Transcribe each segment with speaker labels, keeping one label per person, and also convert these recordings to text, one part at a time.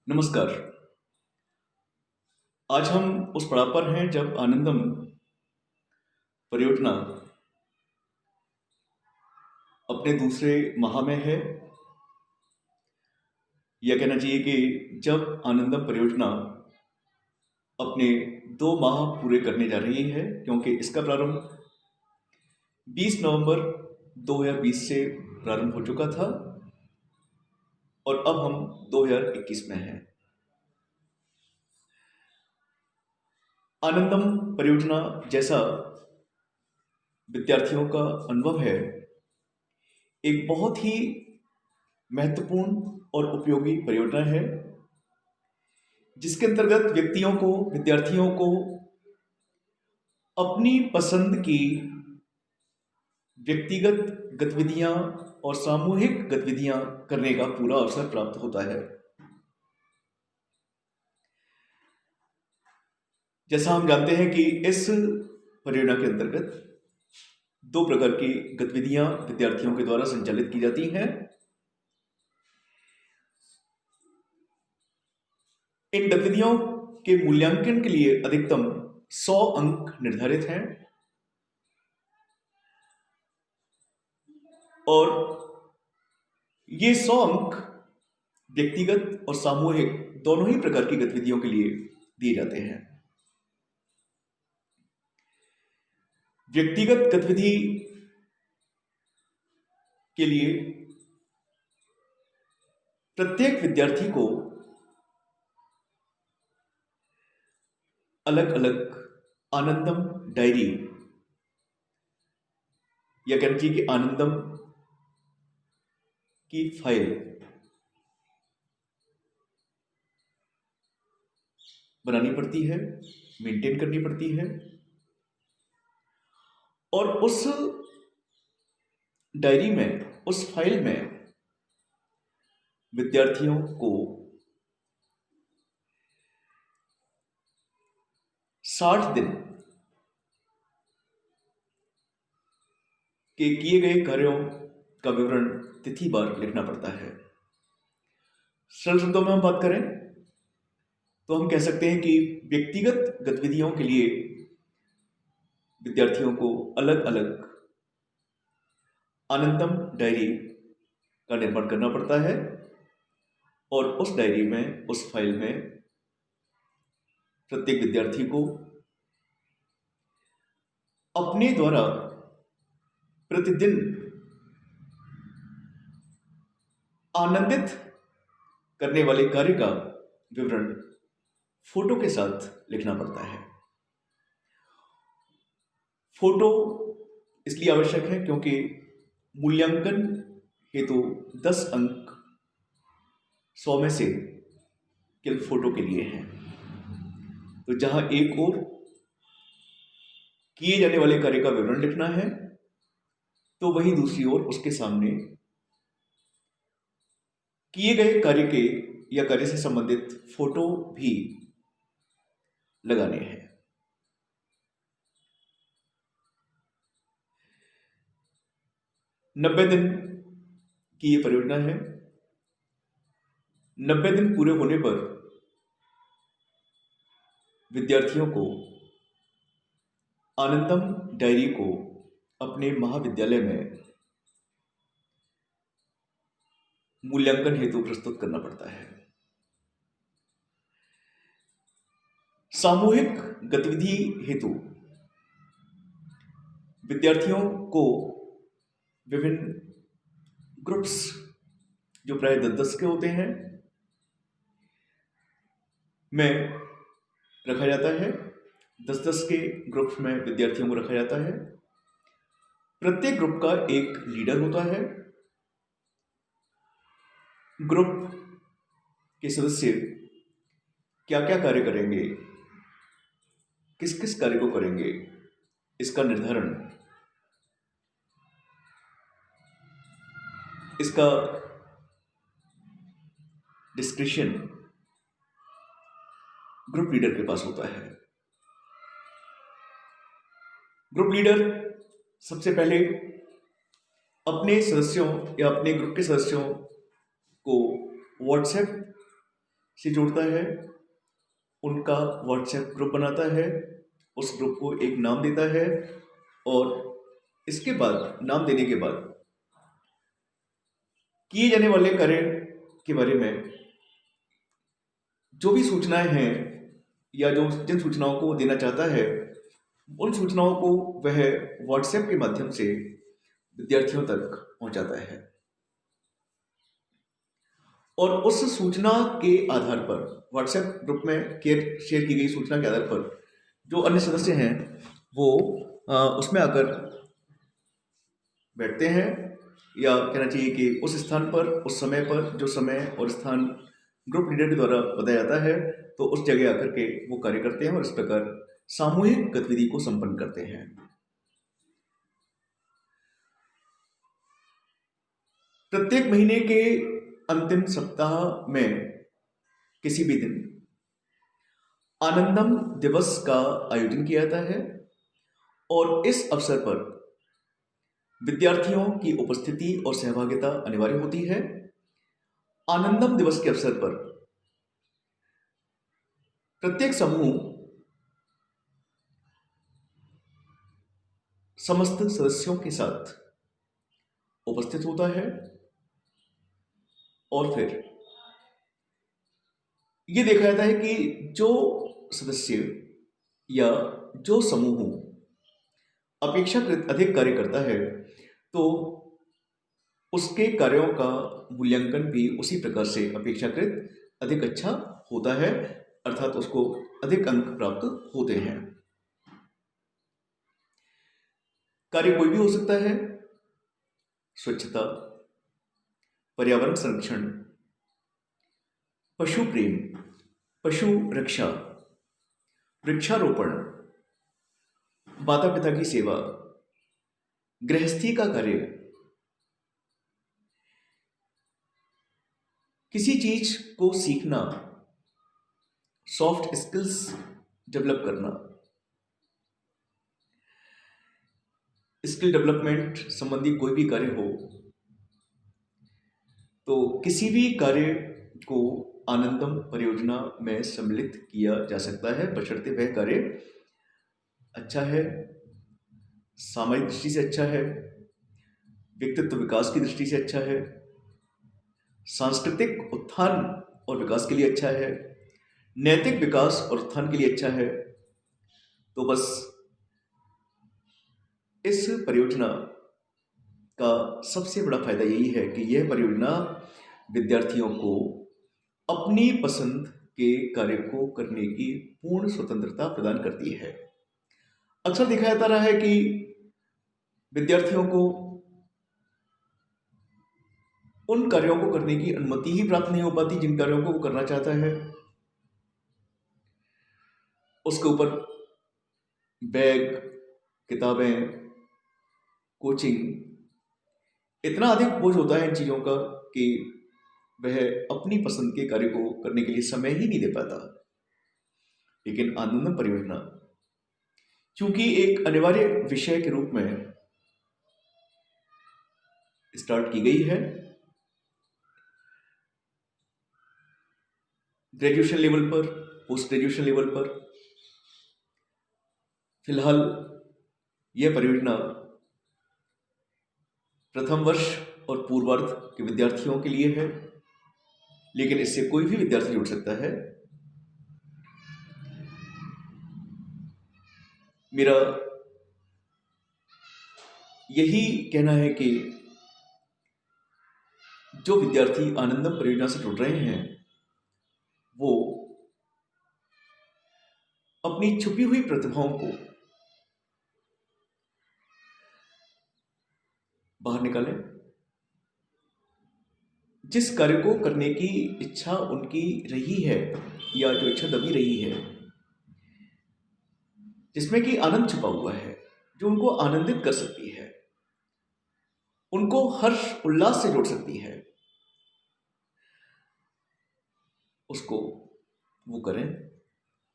Speaker 1: नमस्कार। आज हम उस पड़ाव पर हैं जब आनंदम परियोजना अपने दूसरे माह में है। यह कहना चाहिए कि जब आनंदम परियोजना अपने 2 माह पूरे करने जा रही है, क्योंकि इसका प्रारंभ 20 नवंबर 2020 से प्रारंभ हो चुका था और अब हम 2021 में हैं। आनंदम परियोजना जैसा विद्यार्थियों का अनुभव है, एक बहुत ही महत्वपूर्ण और उपयोगी परियोजना है, जिसके अंतर्गत विद्यार्थियों को अपनी पसंद की व्यक्तिगत गतिविधियां और सामूहिक गतिविधियां करने का पूरा अवसर प्राप्त होता है। जैसा हम जानते हैं कि इस परियोजना के अंतर्गत 2 प्रकार की गतिविधियां विद्यार्थियों के द्वारा संचालित की जाती हैं। इन गतिविधियों के मूल्यांकन के लिए अधिकतम 100 अंक निर्धारित हैं और ये 100 अंक व्यक्तिगत और सामूहिक दोनों ही प्रकार की गतिविधियों के लिए दिए जाते हैं। व्यक्तिगत गतिविधि के लिए प्रत्येक विद्यार्थी को अलग अलग आनंदम डायरी या कहना चाहिए कि आनंदम की फाइल बनानी पड़ती है, मेंटेन करनी पड़ती है और उस डायरी में, उस फाइल में विद्यार्थियों को 60 दिन के किए गए कार्यों का विवरण तिथिवार लिखना पड़ता है। सरल शब्दों में हम बात करें तो हम कह सकते हैं कि व्यक्तिगत गतिविधियों के लिए विद्यार्थियों को अलग अलग आनंदम डायरी का निर्माण करना पड़ता है और उस डायरी में, उस फाइल में प्रत्येक विद्यार्थी को अपने द्वारा प्रतिदिन आनंदित करने वाले कार्य का विवरण फोटो के साथ लिखना पड़ता है। फोटो इसलिए आवश्यक है क्योंकि मूल्यांकन हेतु 10 अंक 100 में से केवल फोटो के लिए हैं। तो जहां एक और किए जाने वाले कार्य का विवरण लिखना है, तो वहीं दूसरी ओर उसके सामने किए गए कार्य के या कार्य से संबंधित फोटो भी लगाने हैं। नब्बे दिन की ये परियोजना है। 90 दिन पूरे होने पर विद्यार्थियों को आनंदम डायरी को अपने महाविद्यालय में मूल्यांकन हेतु प्रस्तुत करना पड़ता है। सामूहिक गतिविधि हेतु विद्यार्थियों को विभिन्न ग्रुप्स, जो प्राय 10-10 के होते हैं, में रखा जाता है। 10-10 के ग्रुप्स में विद्यार्थियों को रखा जाता है। प्रत्येक ग्रुप का एक लीडर होता है। ग्रुप के सदस्य क्या क्या कार्य करेंगे, किस किस कार्य को करेंगे, इसका निर्धारण, इसका डिस्क्रिप्शन ग्रुप लीडर के पास होता है। ग्रुप लीडर सबसे पहले अपने सदस्यों या अपने ग्रुप के सदस्यों को व्हाट्सएप से जोड़ता है, उनका व्हाट्सएप ग्रुप बनाता है, उस ग्रुप को एक नाम देता है और इसके बाद नाम देने के बाद किए जाने वाले कार्य के बारे में जो भी सूचनाएं हैं या जो जिन सूचनाओं को वो देना चाहता है, उन सूचनाओं को वह व्हाट्सएप के माध्यम से विद्यार्थियों तक पहुंचाता है और उस सूचना के आधार पर व्हाट्सएप ग्रुप में शेयर की गई सूचना के आधार पर जो अन्य सदस्य हैं वो उसमें आकर बैठते हैं, या कहना चाहिए कि उस स्थान पर उस समय पर जो समय और स्थान ग्रुप लीडर के द्वारा बताया जाता है, तो उस जगह आकर के वो कार्य करते हैं और इस प्रकार सामूहिक गतिविधि को संपन्न करते हैं। प्रत्येक महीने के अंतिम सप्ताह में किसी भी दिन आनंदम दिवस का आयोजन किया जाता है और इस अवसर पर विद्यार्थियों की उपस्थिति और सहभागिता अनिवार्य होती है। आनंदम दिवस के अवसर पर प्रत्येक समूह समस्त सदस्यों के साथ उपस्थित होता है और फिर ये देखा जाता है कि जो सदस्य या जो समूह अपेक्षाकृत अधिक कार्य करता है तो उसके कार्यों का मूल्यांकन भी उसी प्रकार से अपेक्षाकृत अधिक अच्छा होता है, अर्थात उसको अधिक अंक प्राप्त होते हैं। कार्य कोई भी हो सकता है, स्वच्छता, पर्यावरण संरक्षण, पशु प्रेम, पशु रक्षा, वृक्षारोपण, माता पिता की सेवा, गृहस्थी का कार्य, किसी चीज को सीखना, सॉफ्ट स्किल्स डेवलप करना, स्किल डेवलपमेंट संबंधी कोई भी कार्य हो, तो किसी भी कार्य को आनंदम परियोजना में सम्मिलित किया जा सकता है, बशर्ते वह कार्य अच्छा है, सामाजिक दृष्टि से अच्छा है, व्यक्तित्व विकास की दृष्टि से अच्छा है, सांस्कृतिक उत्थान और विकास के लिए अच्छा है, नैतिक विकास और उत्थान के लिए अच्छा है। तो बस इस परियोजना का सबसे बड़ा फायदा यही है कि यह परियोजना विद्यार्थियों को अपनी पसंद के कार्य को करने की पूर्ण स्वतंत्रता प्रदान करती है। अक्सर देखा जाता रहा है कि विद्यार्थियों को उन कार्यों को करने की अनुमति ही प्राप्त नहीं हो पाती जिन कार्यों को वो करना चाहता है। उसके ऊपर बैग, किताबें, कोचिंग इतना अधिक बोझ होता है इन चीज़ों का कि वह अपनी पसंद के कार्य को करने के लिए समय ही नहीं दे पाता। लेकिन आनंदम परियोजना चूंकि एक अनिवार्य विषय के रूप में स्टार्ट की गई है, ग्रेजुएशन लेवल पर, पोस्ट ग्रेजुएशन लेवल पर, फिलहाल यह परियोजना प्रथम वर्ष और पूर्वार्ध के विद्यार्थियों के लिए है, लेकिन इससे कोई भी विद्यार्थी जुड़ सकता है। मेरा यही कहना है कि जो विद्यार्थी आनंदम परियोजना से जुड़ रहे हैं वो अपनी छुपी हुई प्रतिभाओं को बाहर निकालें। जिस कार्य को करने की इच्छा उनकी रही है या जो इच्छा दबी रही है, जिसमें कि आनंद छुपा हुआ है, जो उनको आनंदित कर सकती है, उनको हर्ष उल्लास से जोड़ सकती है, उसको वो करें,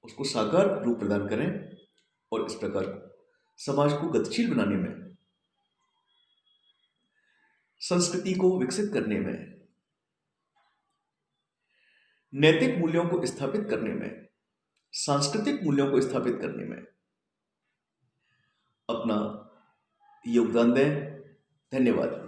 Speaker 1: उसको साकार रूप प्रदान करें और इस प्रकार समाज को गतिशील बनाने में, संस्कृति को विकसित करने में नैतिक मूल्यों को स्थापित करने में, सांस्कृतिक मूल्यों को स्थापित करने में अपना योगदान दें। धन्यवाद।